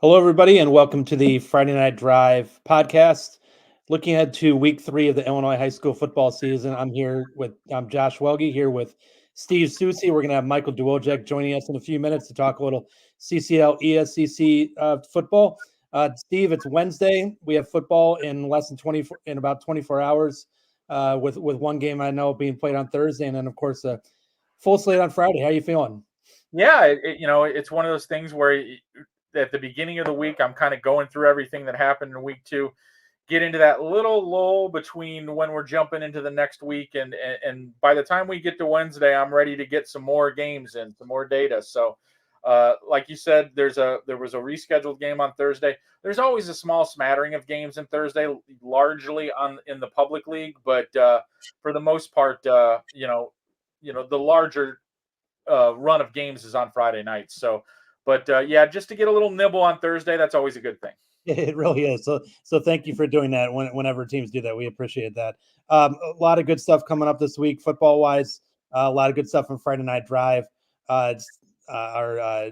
Hello, everybody, and welcome to the Friday Night Drive podcast. Looking ahead to week 3 of the Illinois high school football season, I'm Josh Welge here with Steve Soucie. We're going to have Michael Duwojek joining us in a few minutes to talk a little CCL ESCC football. Steve, it's Wednesday. We have football in about 24 hours, with one game I know being played on Thursday, and then of course a full slate on Friday. How are you feeling? Yeah, it's one of those things where at the beginning of the week, I'm kind of going through everything that happened in week 2, get into that little lull between when we're jumping into the next week, and by the time we get to Wednesday, I'm ready to get some more games and some more data. So, like you said, there was a rescheduled game on Thursday. There's always a small smattering of games on Thursday, largely in the public league, but for the most part, the larger run of games is on Friday nights. So, but yeah, just to get a little nibble on Thursday, that's always a good thing. It really is. So thank you for doing that. Whenever teams do that, we appreciate that. A lot of good stuff coming up this week, football wise. A lot of good stuff from Friday Night Drive. It's our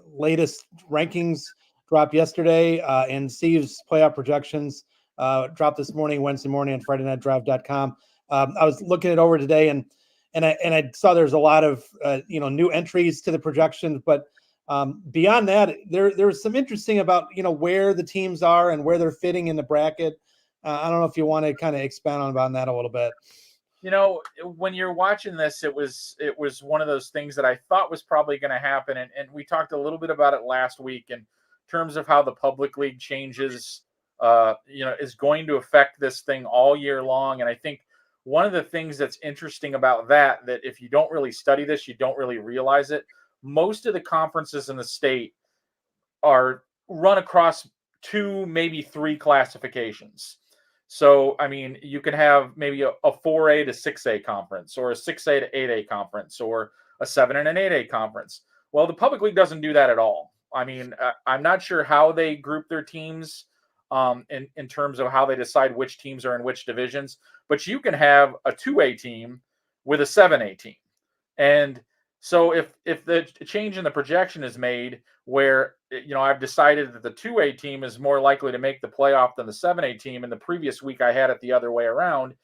latest rankings dropped yesterday, and Steve's playoff projections dropped this morning, Wednesday morning on FridayNightDrive.com. I was looking it over today, and I saw there's a lot of new entries to the projections, but beyond that, there's some interesting about where the teams are and where they're fitting in the bracket. I don't know if you want to kind of expound on that a little bit. When you're watching this, it was one of those things that I thought was probably going to happen, and we talked a little bit about it last week in terms of how the public league changes, is going to affect this thing all year long. And I think one of the things that's interesting about that if you don't really study this, you don't really realize it. Most of the conferences in the state are run across 2, maybe 3 classifications. So, I mean, you can have maybe a 4A to 6A conference, or a 6A to 8A conference, or a 7 and an 8A conference. Well, the public league doesn't do that at all. I mean, I'm not sure how they group their teams in terms of how they decide which teams are in which divisions, but you can have a 2A team with a 7A team. And so if the change in the projection is made where I've decided that the 2A team is more likely to make the playoff than the 7A team, and the previous week I had it the other way around,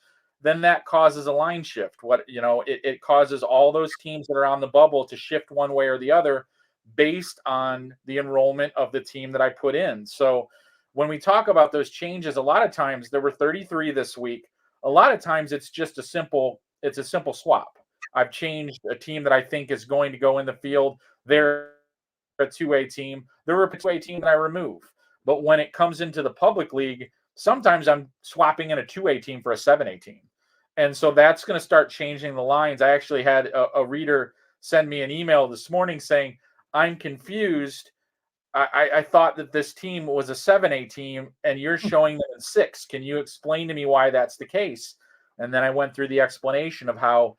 then that causes a line shift. It causes all those teams that are on the bubble to shift one way or the other based on the enrollment of the team that I put in. So when we talk about those changes, a lot of times there were 33 this week. A lot of times it's a simple swap. I've changed a team that I think is going to go in the field. They're a 2A team. They're a 2A team that I remove. But when it comes into the public league, sometimes I'm swapping in a 2A team for a 7A team. And so that's going to start changing the lines. I actually had a reader send me an email this morning saying, I'm confused. I thought that this team was a 7A team and you're showing them in 6. Can you explain to me why that's the case? And then I went through the explanation of how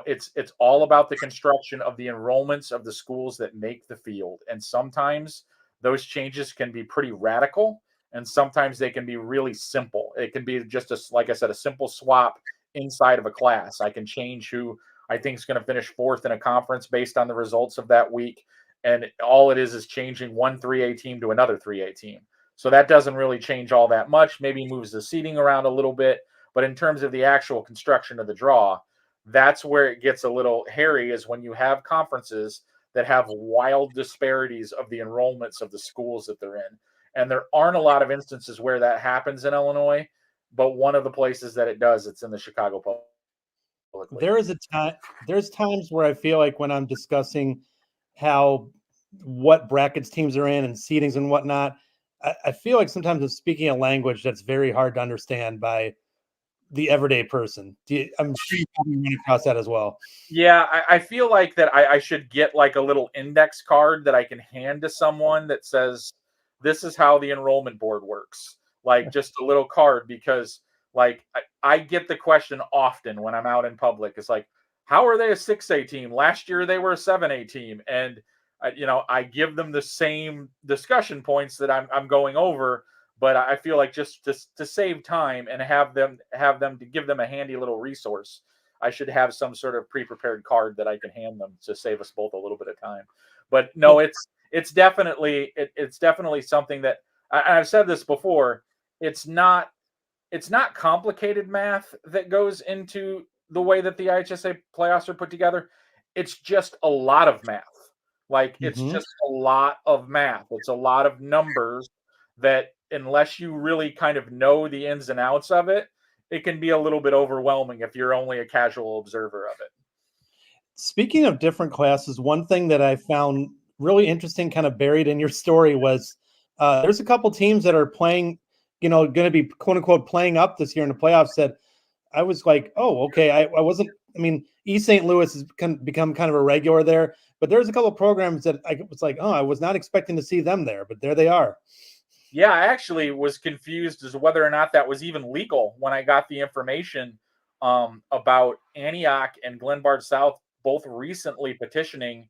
it's all about the construction of the enrollments of the schools that make the field. And sometimes those changes can be pretty radical, and sometimes they can be really simple. It can be just like I said, a simple swap inside of a class. I can change who I think is going to finish 4th in a conference based on the results of that week. And all it is changing one 3A team to another 3A team. So that doesn't really change all that much, maybe moves the seating around a little bit. But in terms of the actual construction of the draw, that's where it gets a little hairy, is when you have conferences that have wild disparities of the enrollments of the schools that they're in. And there aren't a lot of instances where that happens in Illinois, but one of the places that it does, it's in the Chicago Public League. There's times where I feel like when I'm discussing what brackets teams are in and seedings and whatnot, I feel like sometimes I'm speaking a language that's very hard to understand by the everyday person. I'm sure you probably run across that as well. Yeah, I feel like that I should get like a little index card that I can hand to someone that says, this is how the enrollment board works. Like just a little card, because like I get the question often when I'm out in public. It's like, how are they a 6A team? Last year they were a 7A team. And I give them the same discussion points that I'm going over, but I feel like just to save time and have them to give them a handy little resource, I should have some sort of pre-prepared card that I can hand them to save us both a little bit of time. But no, it's definitely something that I've said this before. It's not complicated math that goes into the way that the IHSA playoffs are put together. It's just a lot of math. Like it's Mhm. just a lot of math. It's a lot of numbers that unless you really kind of know the ins and outs of it, it can be a little bit overwhelming if you're only a casual observer of it. Speaking of different classes, one thing that I found really interesting, kind of buried in your story, was there's a couple teams that are playing, going to be quote unquote playing up this year in the playoffs. That I was like, oh, okay. I wasn't. I mean, East St. Louis has become kind of a regular there, but there's a couple of programs that I was like, oh, I was not expecting to see them there, but there they are. Yeah, I actually was confused as to whether or not that was even legal when I got the information about Antioch and Glenbard South both recently petitioning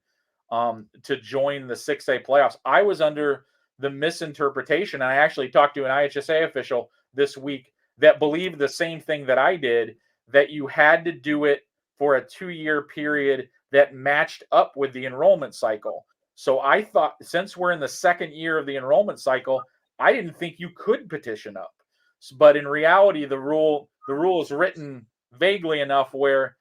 to join the 6A playoffs. I was under the misinterpretation, and I actually talked to an IHSA official this week that believed the same thing that I did, that you had to do it for a 2-year period that matched up with the enrollment cycle. So I thought, since we're in the second year of the enrollment cycle, I didn't think you could petition up. But in reality, the rule is written vaguely enough where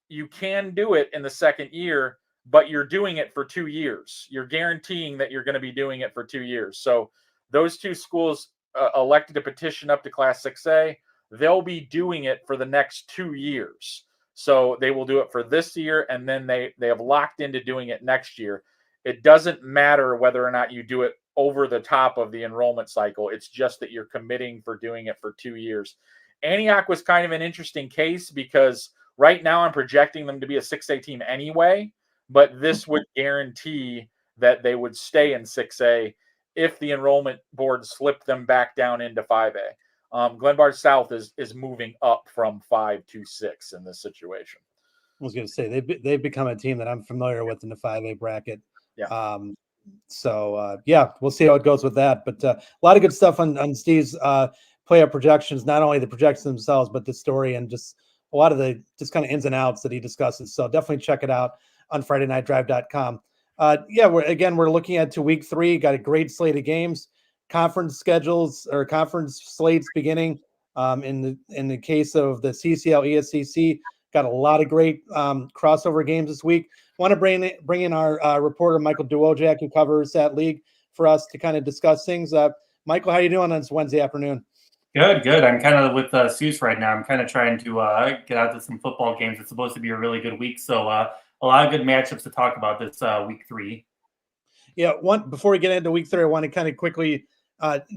you can do it in the second year, but you're doing it for 2 years. You're guaranteeing that you're going to be doing it for 2 years. So those two schools elected to petition up to Class 6A. They'll be doing it for the next 2 years. So they will do it for this year, and then they have locked into doing it next year. It doesn't matter whether or not you do it over the top of the enrollment cycle. It's just that you're committing for doing it for 2 years. Antioch was kind of an interesting case because right now I'm projecting them to be a 6A team anyway, but this would guarantee that they would stay in 6A if the enrollment board slipped them back down into 5A. Glenbard South is moving up from 5 to 6 in this situation. I was going to say they've become a team that I'm familiar with in the 5A bracket. Yeah. Yeah, we'll see how it goes with that. But a lot of good stuff on Steve's playoff projections, not only the projections themselves, but the story and just a lot of the just kind of ins and outs that he discusses. So definitely check it out on FridayNightDrive.com. Yeah, we're looking at to week 3. Got a great slate of games, conference schedules or conference slates beginning. In the case of the CCL ESCC, got a lot of great crossover games this week. Want to bring in our reporter Michael Duwojak, who covers that league, for us to kind of discuss things. Michael, how are you doing on this Wednesday afternoon? Good. I'm kind of with Soucie right now. I'm kind of trying to get out to some football games. It's supposed to be a really good week, so a lot of good matchups to talk about this week 3. Yeah, before we get into week 3, I want to kind of quickly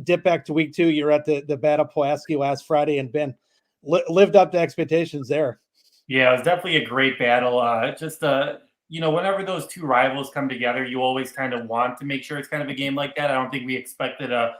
dip back to week 2. You're at the Battle Pulaski last Friday, and Ben lived up to expectations there. Yeah, it was definitely a great battle. Whenever those two rivals come together, you always kind of want to make sure it's kind of a game like that. I don't think we expected a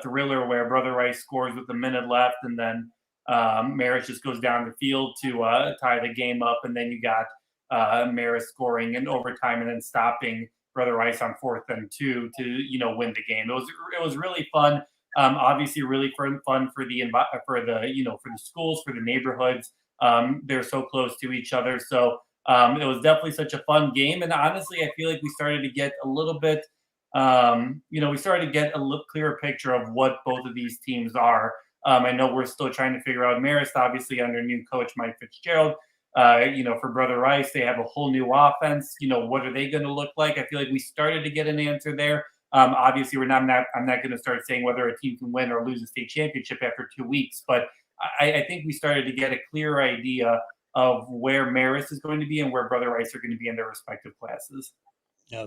thriller where Brother Rice scores with a minute left, and then Marist just goes down the field to tie the game up, and then you got Marist scoring in overtime and then stopping Brother Rice on 4th and 2 to win the game. It was really fun. Obviously, really fun for the schools, for the neighborhoods. They're so close to each other, so it was definitely such a fun game. And honestly, I feel like we started to get a little bit. We started to get a little clearer picture of what both of these teams are. I know we're still trying to figure out Marist, obviously under new coach Mike Fitzgerald. For Brother Rice, they have a whole new offense. What are they going to look like? I feel like we started to get an answer there. Obviously, I'm not going to start saying whether a team can win or lose a state championship after 2 weeks, but I think we started to get a clear idea of where Marist is going to be and where Brother Rice are going to be in their respective classes.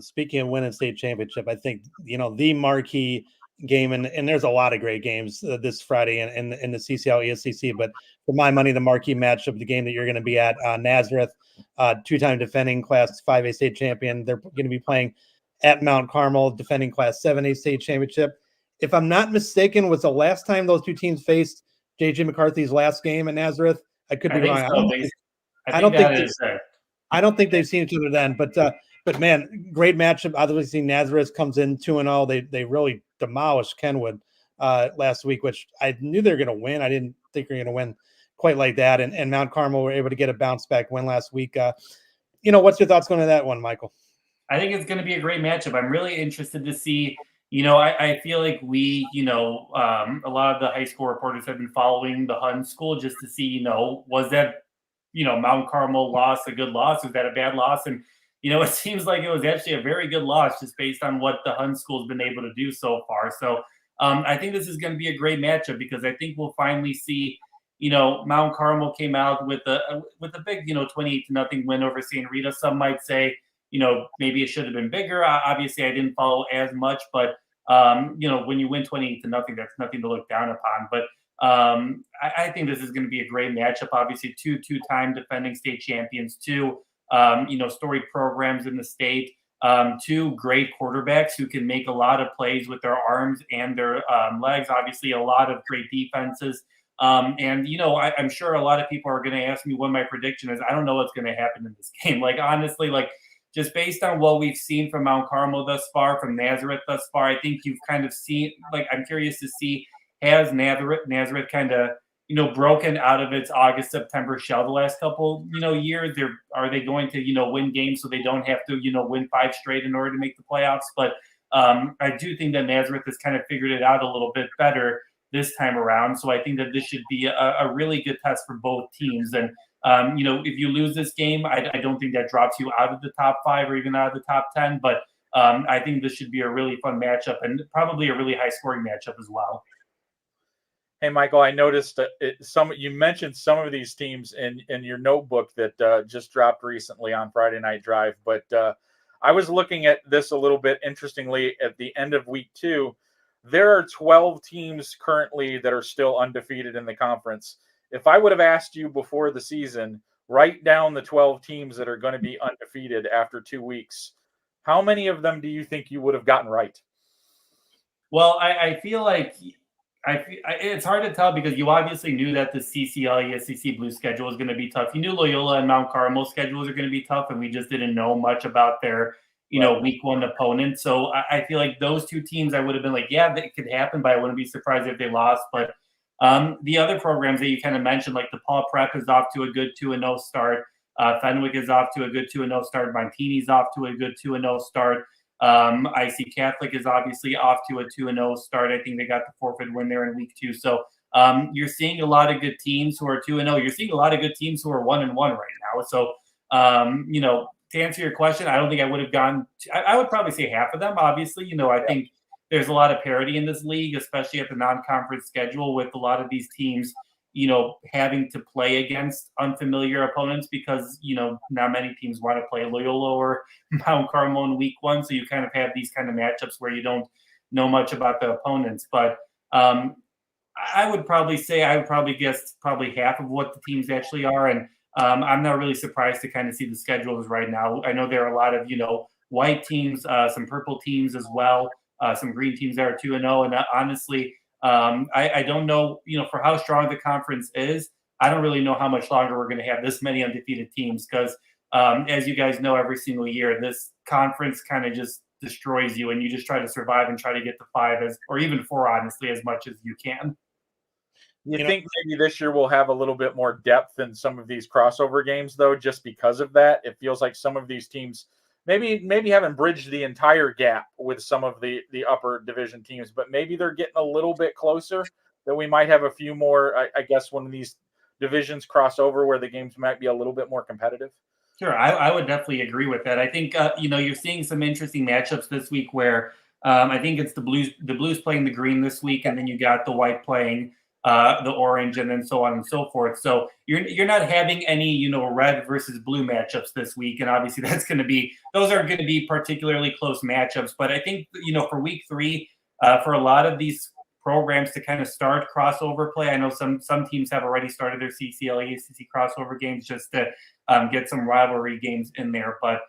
Speaking of winning state championship, I think the marquee game, and there's a lot of great games this Friday in the CCL ESCC, but for my money, the marquee matchup, the game that you're going to be at, Nazareth, 2-time defending Class 5A state champion. They're going to be playing at Mount Carmel, defending Class 7A state championship. If I'm not mistaken, was the last time those two teams faced JJ McCarthy's last game at Nazareth? I could be wrong. I don't think they've seen each other then, but man, great matchup. Obviously, Nazareth comes in 2-0. They really demolished Kenwood last week, which I knew they were going to win. I didn't think they were going to win quite like that. And Mount Carmel were able to get a bounce back win last week. What's your thoughts going to that one, Michael? I think it's going to be a great matchup. I'm really interested to see. I feel like we, a lot of the high school reporters have been following the Hun school just to see, was that, Mount Carmel loss a good loss? Was that a bad loss? And, it seems like it was actually a very good loss just based on what the Hun school's been able to do so far. So I think this is going to be a great matchup because I think we'll finally see, Mount Carmel came out with a big, 28-0 win over St. Rita. Some might say, maybe it should have been bigger. Obviously, I didn't follow as much, but when you win 28-0, that's nothing to look down upon. But I think this is going to be a great matchup. Obviously, two-time defending state champions, two storied programs in the state, two great quarterbacks who can make a lot of plays with their arms and their legs. Obviously, a lot of great defenses. And I'm sure a lot of people are going to ask me what my prediction is. I don't know what's going to happen in this game. Like honestly, just based on what we've seen from Mount Carmel thus far, from Nazareth thus far, I think you've kind of seen, I'm curious to see, has Nazareth kind of, broken out of its August, September shell the last couple, years? Are they going to, win games so they don't have to, win 5 straight in order to make the playoffs? But I do think that Nazareth has kind of figured it out a little bit better this time around. So I think that this should be a really good test for both teams. And if you lose this game, I don't think that drops you out of the top 5 or even out of the top 10. But I think this should be a really fun matchup and probably a really high scoring matchup as well. Hey, Michael, I noticed you mentioned some of these teams in your notebook that just dropped recently on Friday Night Drive. But I was looking at this a little bit interestingly at the end of week 2. There are 12 teams currently that are still undefeated in the conference. If I would have asked you before the season, write down the 12 teams that are going to be undefeated after 2 weeks, how many of them do you think you would have gotten right? Well, I feel like it's hard to tell because you obviously knew that the CCL SEC Blue schedule was going to be tough. You knew Loyola and Mount Carmel schedules are going to be tough, and we just didn't know much about their week 1 opponent. So I feel like those 2 teams, I would have been like, yeah, that could happen, but I wouldn't be surprised if they lost. But the other programs that you kind of mentioned, like the Paul Prep is off to a good 2-0 start. Fenwick is off to a good 2-0 start. Montini's off to a good 2-0 start. IC Catholic is obviously off to a 2-0 start. I think they got the forfeit win there in week 2. So you're seeing a lot of good teams who are 2-0. You're seeing a lot of good teams who are 1-1 right now. So, to answer your question, I don't think I would have gone. I would probably say half of them. Obviously, I think there's a lot of parity in this league, especially at the non-conference schedule, with a lot of these teams, having to play against unfamiliar opponents because, not many teams want to play Loyola or Mount Carmel in week 1. So you kind of have these kind of matchups where you don't know much about the opponents. But I would probably guess half of what the teams actually are. And I'm not really surprised to kind of see the schedules right now. I know there are a lot of, white teams, some purple teams as well, some green teams that are 2-0. And honestly, I don't know, for how strong the conference is, I don't really know how much longer we're going to have this many undefeated teams because, as you guys know, every single year, this conference kind of just destroys you and you just try to survive and try to get to 5 or even 4, honestly, as much as you can. You think maybe this year we'll have a little bit more depth in some of these crossover games, though, just because of that? It feels like some of these teams maybe haven't bridged the entire gap with some of the upper division teams, but maybe they're getting a little bit closer, that we might have a few more, I guess, when these divisions cross over where the games might be a little bit more competitive. Sure, I would definitely agree with that. I think you're seeing some interesting matchups this week where I think it's the Blues playing the green this week, and then you got the white playing the orange, and then so on and so forth. So you're not having any red versus blue matchups this week, and obviously those are going to be particularly close matchups. But I think for week 3, for a lot of these programs to kind of start crossover play, I know some teams have already started their CCL ACC crossover games just to get some rivalry games in there, but.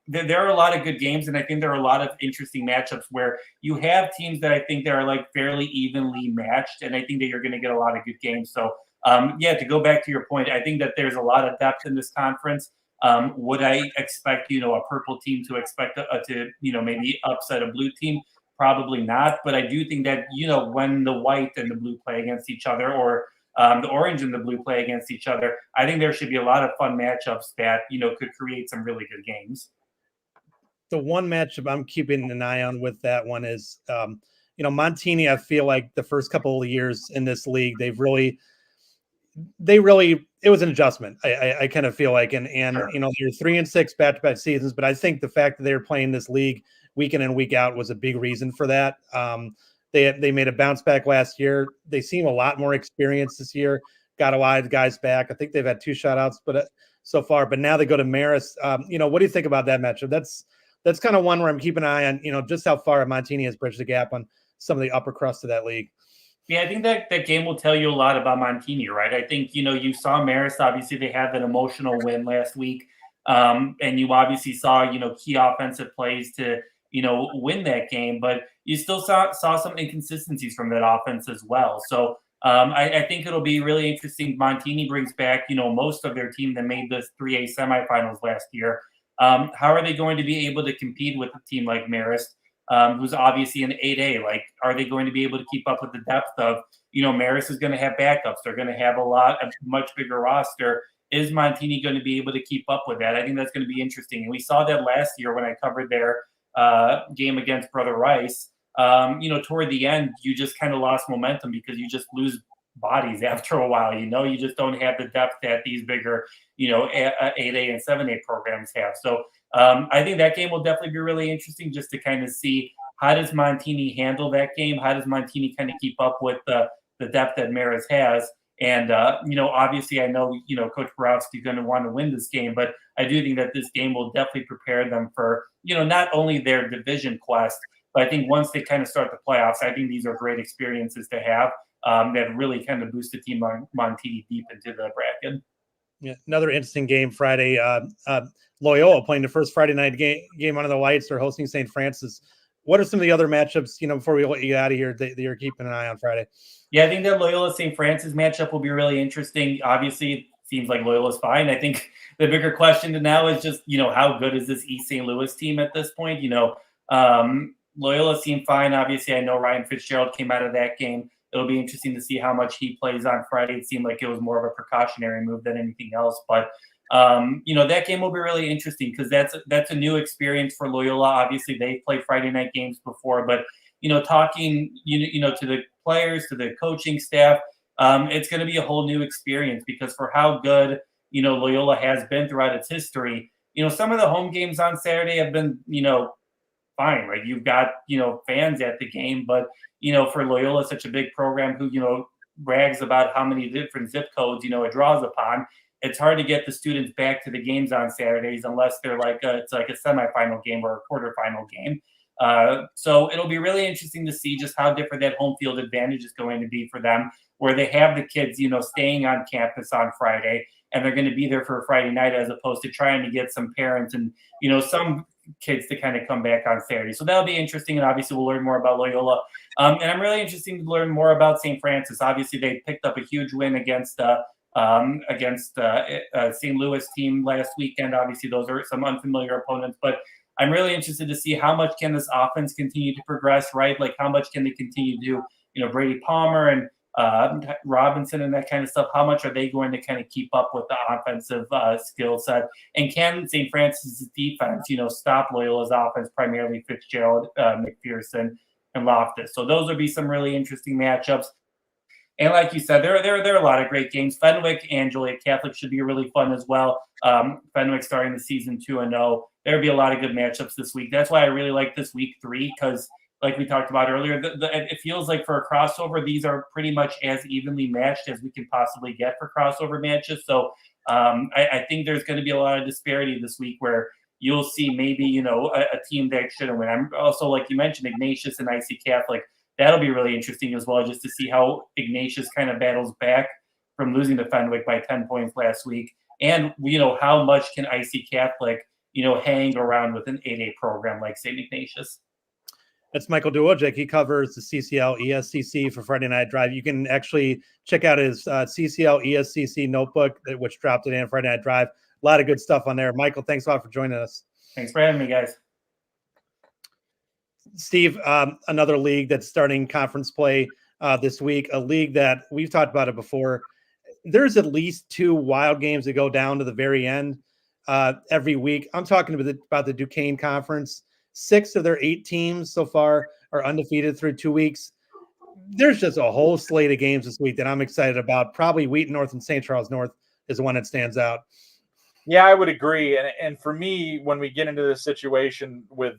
There are a lot of good games, and I think there are a lot of interesting matchups where you have teams that I think that are like fairly evenly matched, and I think that you're going to get a lot of good games. So, to go back to your point, I think that there's a lot of depth in this conference. Would I expect, a purple team to expect to maybe upset a blue team? Probably not, but I do think that, when the white and the blue play against each other, or the orange and the blue play against each other, I think there should be a lot of fun matchups that, could create some really good games. the one matchup I'm keeping an eye on with that one is, Montini. I feel like the first couple of years in this league, it was an adjustment. I kind of feel like, and Sure. you're 3-6 back-to-back seasons, but I think the fact that they were playing this league week in and week out was a big reason for that. They made a bounce back last year. They seem a lot more experienced this year. Got a lot of guys back. I think they've had 2 shutouts, but so far. But now they go to Marist. What do you think about that matchup? That's kind of one where I'm keeping an eye on. Just how far Montini has bridged the gap on some of the upper crust of that league. Yeah, I think that game will tell you a lot about Montini, right? I think, you saw Marist. Obviously, they had that emotional win last week. And you obviously saw, key offensive plays to, win that game. But you still saw some inconsistencies from that offense as well. So I think it'll be really interesting. Montini brings back, most of their team that made the 3A semifinals last year. How are they going to be able to compete with a team like Marist? Who's obviously an 8A. Like, are they going to be able to keep up with the depth of, Marist is going to have backups. They're going to have a much bigger roster. Is Montini going to be able to keep up with that? I think that's going to be interesting. And we saw that last year when I covered their game against Brother Rice. Toward the end, you just kind of lost momentum because you just lose bodies after a while. You just don't have the depth that these bigger, 8A and 7A programs have. So I think that game will definitely be really interesting just to kind of see how does Montini handle that game? How does Montini kind of keep up with the depth that Marist has? And, obviously I know, Coach Borowski is going to want to win this game, but I do think that this game will definitely prepare them for, not only their division quest, but I think once they kind of start the playoffs, I think these are great experiences to have that really kind of boost the team Montini deep into the bracket. Yeah, another interesting game Friday. Loyola playing the first Friday night game under the lights. They're hosting St. Francis. What are some of the other matchups, before we let you out of here, that you're keeping an eye on Friday? Yeah, I think that Loyola St. Francis matchup will be really interesting. Obviously, it seems like Loyola's fine. I think the bigger question now is just, how good is this East St. Louis team at this point? Loyola seemed fine. Obviously, I know Ryan Fitzgerald came out of that game. It'll be interesting to see how much he plays on Friday. It seemed like it was more of a precautionary move than anything else. But, that game will be really interesting because that's a new experience for Loyola. Obviously, they played Friday night games before. But, talking, to the players, to the coaching staff, it's going to be a whole new experience because for how good, Loyola has been throughout its history, some of the home games on Saturday have been, fine. Like you've got, fans at the game, but, for Loyola, such a big program who, brags about how many different zip codes, it draws upon, it's hard to get the students back to the games on Saturdays unless they're it's like a semifinal game or a quarterfinal game. So it'll be really interesting to see just how different that home field advantage is going to be for them, where they have the kids, staying on campus on Friday and they're going to be there for a Friday night as opposed to trying to get some parents and, some kids to kind of come back on Saturday. So that'll be interesting. And obviously we'll learn more about Loyola. And I'm really interested to learn more about St. Francis. Obviously they picked up a huge win against St. Louis team last weekend. Obviously those are some unfamiliar opponents, but I'm really interested to see how much can this offense continue to progress, right? Like how much can they continue to do, Brady Palmer and Robinson and that kind of stuff. How much are they going to kind of keep up with the offensive skill set? And can St. Francis' defense, stop Loyola's offense, primarily Fitzgerald, McPherson, and Loftus? So those would be some really interesting matchups. And like you said, there are a lot of great games. Fenwick and Joliet Catholic should be really fun as well. Fenwick starting the season 2-0. There'll be a lot of good matchups this week. That's why I really like this week 3 because, like we talked about earlier, it feels like for a crossover, these are pretty much as evenly matched as we can possibly get for crossover matches. So I think there's going to be a lot of disparity this week where you'll see maybe, a team that shouldn't win. I'm also, like you mentioned, Ignatius and IC Catholic. That'll be really interesting as well, just to see how Ignatius kind of battles back from losing to Fenwick by 10 points last week. And, how much can IC Catholic, hang around with an 8A program like St. Ignatius. That's Michael Duwojek. He covers the CCL ESCC for Friday Night Drive. You can actually check out his CCL ESCC notebook, which dropped today on Friday Night Drive. A lot of good stuff on there. Michael, thanks a lot for joining us. Thanks for having me, guys. Steve, another league that's starting conference play this week, a league that we've talked about it before. There's at least 2 wild games that go down to the very end. every week. I'm talking about the Duquesne Conference. 6 of their 8 teams so far are undefeated through 2 weeks. There's just a whole slate of games this week that I'm excited about. Probably Wheaton North and St. Charles North is the one that stands out. Yeah, I would agree. And for me, when we get into this situation with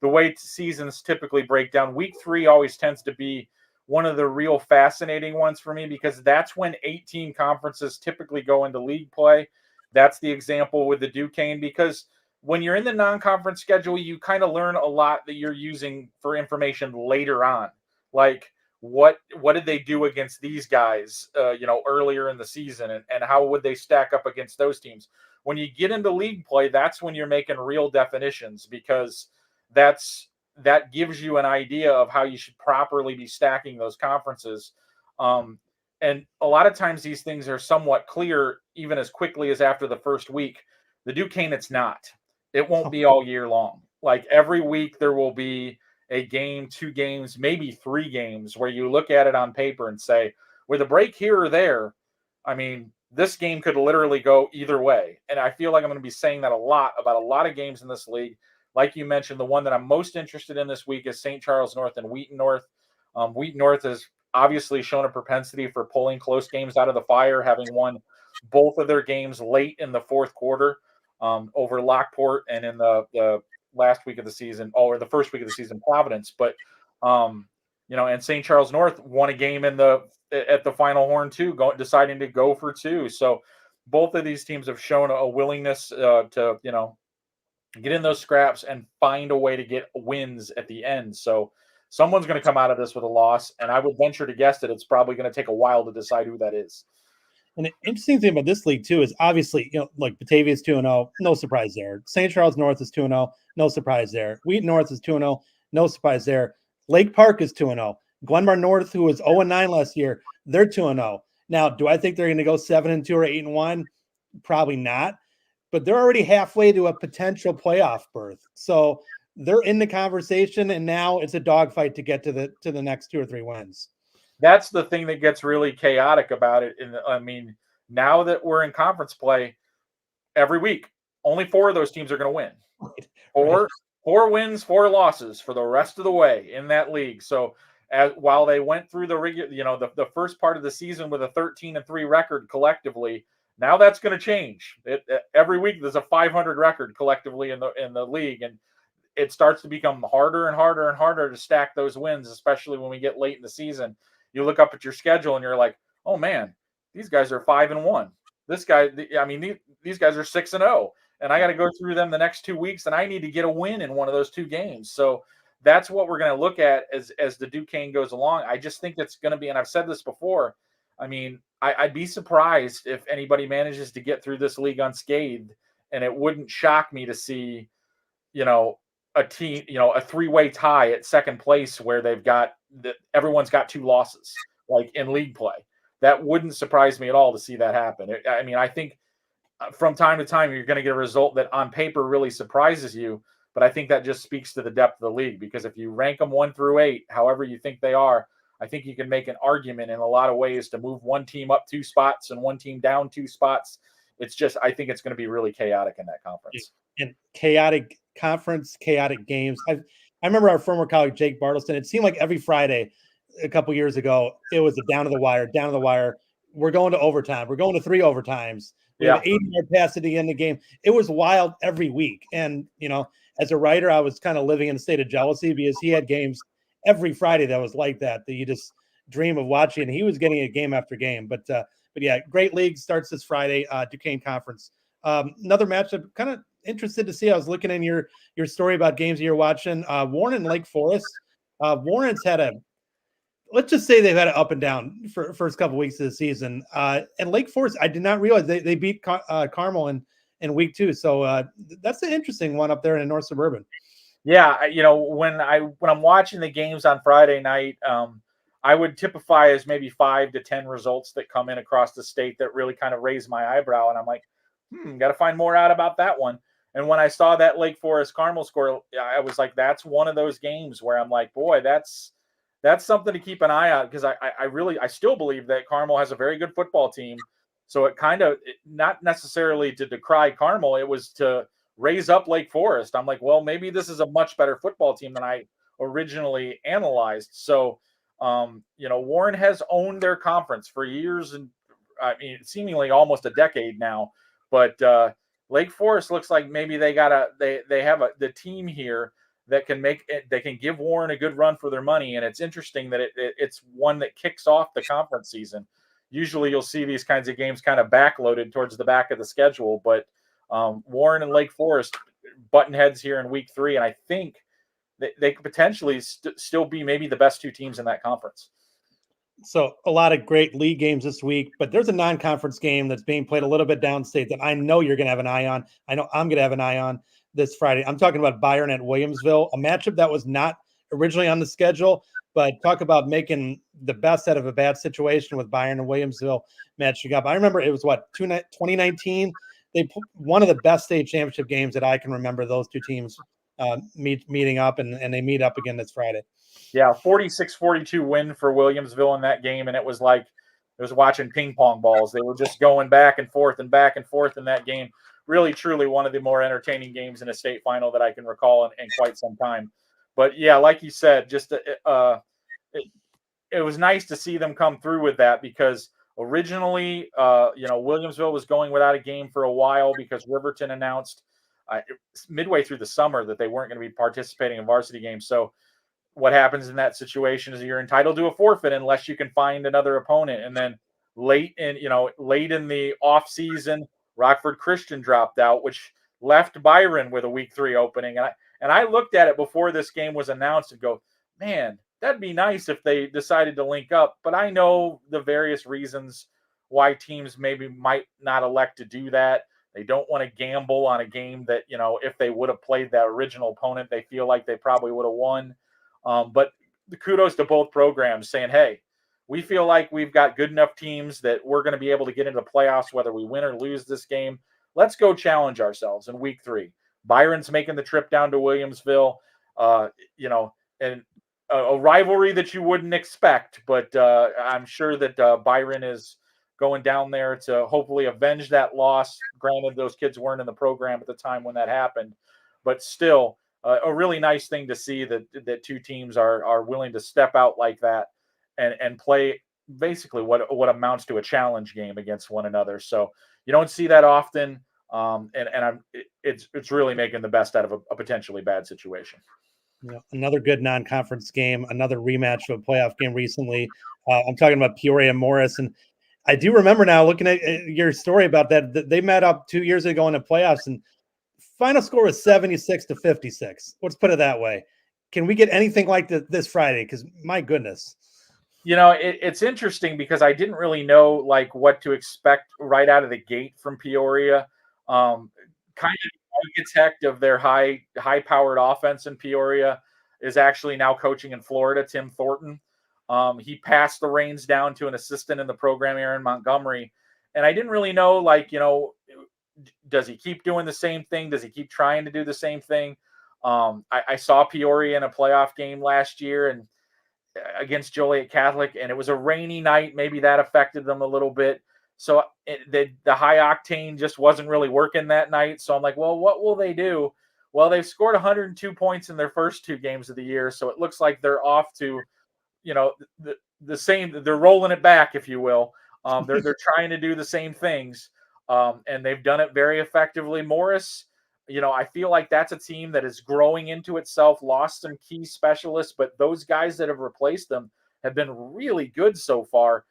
the way seasons typically break down, week 3 always tends to be one of the real fascinating ones for me, because that's when 18 conferences typically go into league play. That's the example with the Duquesne, because when you're in the non-conference schedule, you kind of learn a lot that you're using for information later on. Like, what did they do against these guys, earlier in the season, and how would they stack up against those teams? When you get into league play, that's when you're making real definitions, because that gives you an idea of how you should properly be stacking those conferences. And a lot of times these things are somewhat clear even as quickly as after the first week. The Duquesne, it's not. It won't be all year long. Like, every week there will be a game, 2 games, maybe 3 games where you look at it on paper and say, with a break here or there, I mean, this game could literally go either way. And I feel like I'm going to be saying that a lot about a lot of games in this league. Like you mentioned, the one that I'm most interested in this week is St. Charles North and Wheaton North. Wheaton North has obviously shown a propensity for pulling close games out of the fire, having won both of their games late in the fourth quarter over Lockport, and in the last week of the season, or the first week of the season, Providence. But and St. Charles North won a game at the final horn too, deciding to go for 2. So both of these teams have shown a willingness to get in those scraps and find a way to get wins at the end. So someone's going to come out of this with a loss, and I would venture to guess that it's probably going to take a while to decide who that is. And the interesting thing about this league too is obviously, like Batavia is 2-0, no surprise there. St. Charles North is 2-0, no surprise there. Wheaton North is 2-0, no surprise there. Lake Park is 2-0. Glenmar North, who was 0-9 last year, they're 2-0. Now, do I think they're going to go 7-2 or 8-1? Probably not. But they're already halfway to a potential playoff berth. So they're in the conversation, and now it's a dogfight to get to the next 2 or 3 wins. That's the thing that gets really chaotic about it. Now that we're in conference play, every week, only 4 of those teams are going to win. Right. 4 wins, 4 losses for the rest of the way in that league. So while they went through the regular, the first part of the season with a 13-3 record collectively, now that's going to change. Every week there's a 500 record collectively in the league, and it starts to become harder and harder and harder to stack those wins, especially when we get late in the season. You look up at your schedule and you're like, oh man, these guys are 5-1. These guys are 6-0, and I got to go through them the next 2 weeks, and I need to get a win in one of those 2 games. So that's what we're going to look at as the Duquesne goes along. I just think it's going to be, and I've said this before, I'd be surprised if anybody manages to get through this league unscathed, and it wouldn't shock me to see, a team, a 3-way tie at second place where everyone's got 2 losses, like in league play. That wouldn't surprise me at all to see that happen. I think from time to time you're going to get a result that on paper really surprises you, but I think that just speaks to the depth of the league, because if you rank them 1 through 8, however you think they are, I think you can make an argument in a lot of ways to move one team up 2 spots and one team down 2 spots. I think it's going to be really chaotic in that conference. And chaotic conference, chaotic games. I remember our former colleague, Jake Bartleston, it seemed like every Friday a couple years ago, it was a down to the wire. We're going to overtime. We're going to 3 overtimes. We have 80-yard pass at the end of the game. It was wild every week. And, as a writer, I was kind of living in a state of jealousy, because he had games every Friday that was like that you just dream of watching. And he was getting it game after game. But yeah, great league starts this Friday, Duquesne Conference. Another matchup, kind of interested to see. I was looking in your story about games you're watching. Warren and Lake Forest. Warren's let's just say they've had it up and down for first couple weeks of the season. And Lake Forest, I did not realize they beat Carmel in week 2. So that's an interesting one up there in the North Suburban. Yeah, when I'm watching the games on Friday night, I would typify as maybe 5 to 10 results that come in across the state that really kind of raise my eyebrow, and I'm like, got to find more out about that one. And when I saw that Lake Forest Carmel score, I was like, that's one of those games where I'm like, boy, that's something to keep an eye out, because I still believe that Carmel has a very good football team. So it kind of, not necessarily to decry Carmel, it was to raise up Lake Forest. I'm like, well, maybe this is a much better football team than I originally analyzed. So, Warren has owned their conference for years, and I mean, seemingly almost a decade now. But Lake Forest looks like maybe they have the team here that can make it, they can give Warren a good run for their money. And it's interesting that it's one that kicks off the conference season. Usually you'll see these kinds of games kind of backloaded towards the back of the schedule, but Warren and Lake Forest button heads here in week 3. And I think they could potentially still be maybe the best 2 teams in that conference. So a lot of great league games this week, but there's a non-conference game that's being played a little bit downstate that I know you're going to have an eye on. I know I'm going to have an eye on this Friday. I'm talking about Byron at Williamsville, a matchup that was not originally on the schedule, but talk about making the best out of a bad situation with Byron and Williamsville matching up. I remember it was 2019. They put one of the best state championship games that I can remember. Those 2 teams meeting up, and they meet up again this Friday. Yeah, 46-42 win for Williamsville in that game, and it was like it was watching ping pong balls. They were just going back and forth in that game. Really, truly one of the more entertaining games in a state final that I can recall in quite some time. But yeah, like you said, just it was nice to see them come through with that, because originally, Williamsville was going without a game for a while because Riverton announced midway through the summer that they weren't going to be participating in varsity games. So what happens in that situation is you're entitled to a forfeit unless you can find another opponent. And then late in the off season, Rockford Christian dropped out, which left Byron with a week 3 opening. And I looked at it before this game was announced and go, man, that'd be nice if they decided to link up. But I know the various reasons why teams maybe might not elect to do that. They don't want to gamble on a game that, if they would have played that original opponent, they feel like they probably would have won. But the kudos to both programs saying, hey, we feel like we've got good enough teams that we're going to be able to get into the playoffs, whether we win or lose this game. Let's go challenge ourselves in week 3. Byron's making the trip down to Williamsville, and a rivalry that you wouldn't expect, but I'm sure that Byron is going down there to hopefully avenge that loss. Granted, those kids weren't in the program at the time when that happened, but still, a really nice thing to see that 2 teams are willing to step out like that and play basically what amounts to a challenge game against one another. So you don't see that often, it's really making the best out of a potentially bad situation. Another good non-conference game, another rematch of a playoff game recently. I'm talking about Peoria and Morris, and I do remember now looking at your story about that they met up 2 years ago in the playoffs, and final score was 76-56. Let's put it that way. Can we get anything like this Friday? Because my goodness. It's interesting because I didn't really know what to expect right out of the gate from Peoria. Kind of architect of their high-powered offense in Peoria is actually now coaching in Florida, Tim Thornton. He passed the reins down to an assistant in the program, Aaron Montgomery. And I didn't really know, does he keep doing the same thing? Does he keep trying to do the same thing? I saw Peoria in a playoff game last year and against Joliet Catholic, and it was a rainy night. Maybe that affected them a little bit. So the high octane just wasn't really working that night. So I'm like, well, what will they do? Well, they've scored 102 points in their first 2 games of the year. So it looks like they're off to, the same. They're rolling it back, if you will. They're trying to do the same things. And they've done it very effectively. Morris, I feel like that's a team that is growing into itself, lost some key specialists, but those guys that have replaced them have been really good so far.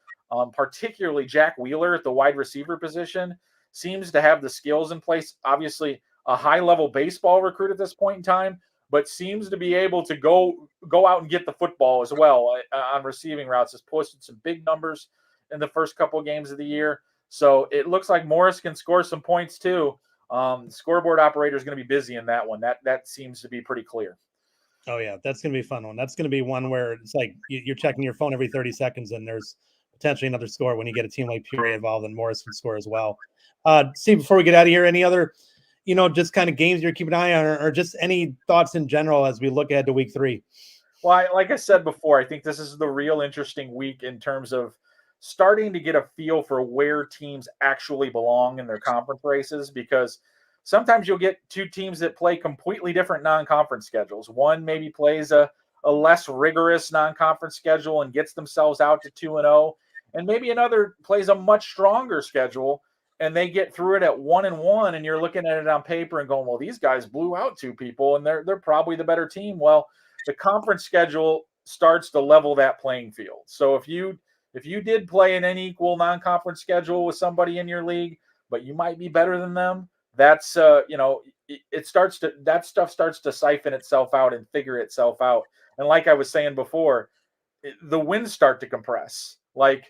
Particularly Jack Wheeler at the wide receiver position seems to have the skills in place. Obviously a high-level baseball recruit at this point in time, but seems to be able to go out and get the football as well on receiving routes. Has posted some big numbers in the first couple of games of the year. So it looks like Morris can score some points too. Scoreboard operator is going to be busy in that one. That seems to be pretty clear. Oh yeah, that's going to be a fun one. That's going to be one where it's like you're checking your phone every 30 seconds and there's potentially another score when you get a team like Peoria involved, and Morris can score as well. Steve, before we get out of here, any other, just kind of games you're keeping an eye on, or just any thoughts in general as we look ahead to week 3? Well, like I said before, I think this is the real interesting week in terms of starting to get a feel for where teams actually belong in their conference races, because sometimes you'll get two teams that play completely different non-conference schedules. One maybe plays a less rigorous non-conference schedule and gets themselves out to 2-0, and maybe another plays a much stronger schedule and they get through it at 1-1, and you're looking at it on paper and going, well, these guys blew out two people and they're probably the better team. Well, the conference schedule starts to level that playing field. So if you did play an unequal non-conference schedule with somebody in your league, but you might be better than them, that's that stuff starts to siphon itself out and figure itself out. And like I was saying before, the wins start to compress. Like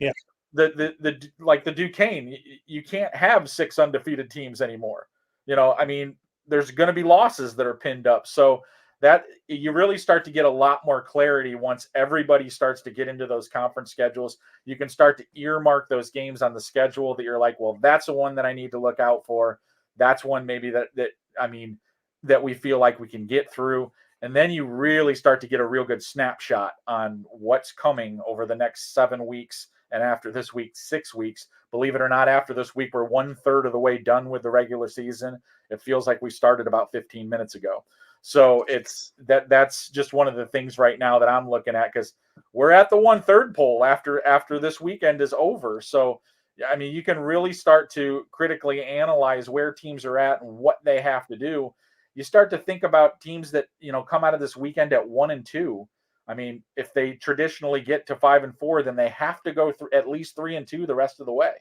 the Duquesne, you can't have 6 undefeated teams anymore. I mean, there's going to be losses that are pinned up. So that you really start to get a lot more clarity once everybody starts to get into those conference schedules. You can start to earmark those games on the schedule that you're like, well, that's the one that I need to look out for. That's one maybe that we feel like we can get through. And then you really start to get a real good snapshot on what's coming over the next 7 weeks. And after this week, 6 weeks. Believe it or not, after this week, we're 1/3 of the way done with the regular season. It feels like we started about 15 minutes ago. So that's just one of the things right now that I'm looking at, because we're at the 1/3 poll after this weekend is over. So, I mean, you can really start to critically analyze where teams are at and what they have to do. You start to think about teams that, come out of this weekend at 1-2. I mean, if they traditionally get to 5-4, then they have to go through at least 3-2 the rest of the way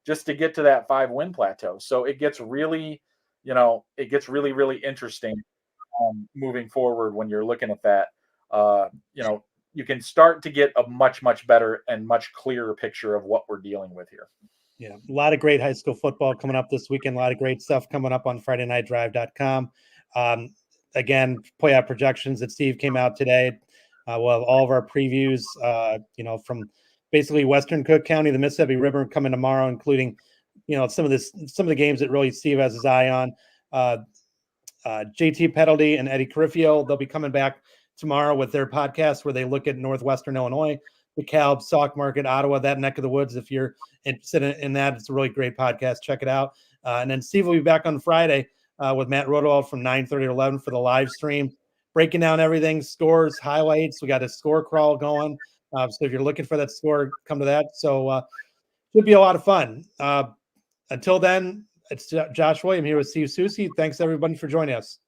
just to get to that 5-win plateau. So it gets really, really interesting moving forward when you're looking at that. You can start to get a much, much better and much clearer picture of what we're dealing with here. Yeah, a lot of great high school football coming up this weekend. A lot of great stuff coming up on FridayNightDrive.com. Again, playoff projections that Steve came out today. We'll have all of our previews, from basically Western Cook County, the Mississippi River coming tomorrow, including, some of the games that really Steve has his eye on. JT Petaldy and Eddie Carifio, they'll be coming back tomorrow with their podcast where they look at Northwestern Illinois, DeKalb, Sauk Market, Ottawa, that neck of the woods. If you're interested in that, it's a really great podcast. Check it out. And then Steve will be back on Friday with Matt Rodewald from 9:30 to 11 for the live stream, breaking down everything, scores, highlights. We got a score crawl going. So if you're looking for that score, come to that. So should be a lot of fun. Until then, it's Josh William here with Steve Soucie. Thanks, everybody, for joining us.